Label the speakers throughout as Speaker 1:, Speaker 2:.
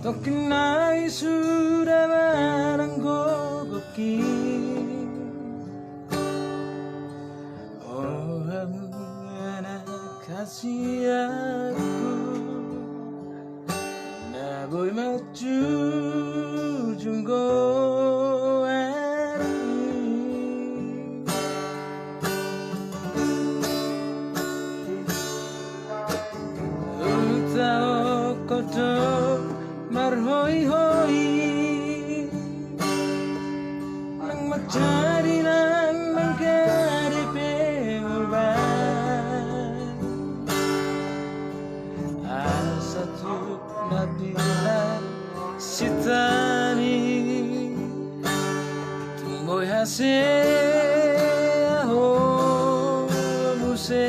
Speaker 1: Tokinai sudah merenggoki. Oh anak kasih aku, na boy maju junggo kodo marhoi-hoi nang mencari nang menggaripi urban asatu nabila sitani tumboy hasil aho muse.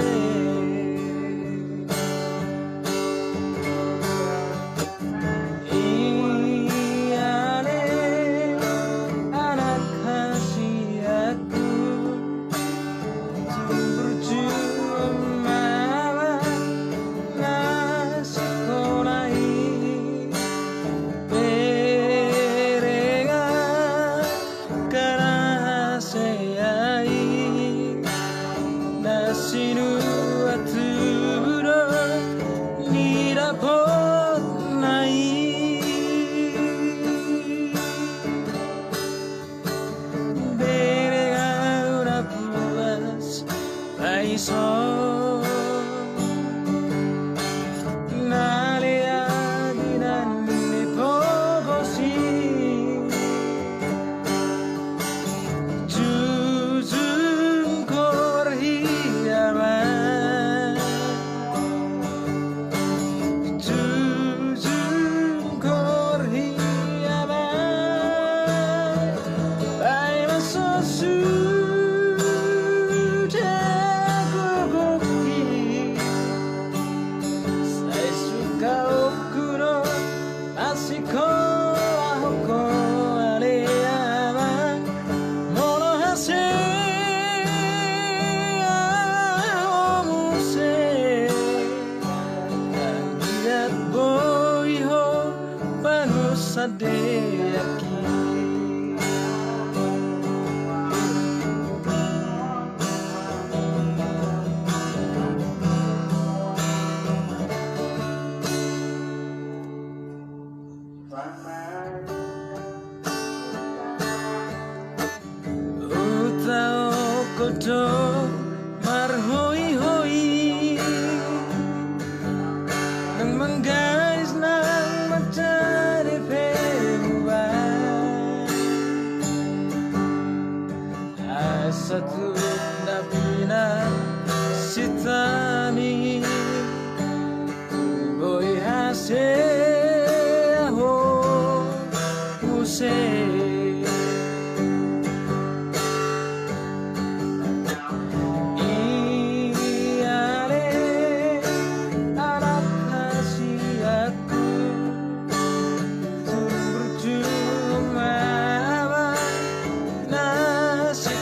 Speaker 1: Sinu aturo nirapot nai berega ura pulas paiso nalia dinan ni pogosi sadde aqui. Utao kodo marhoi-hoi nang menggais nang mencari perubahan satu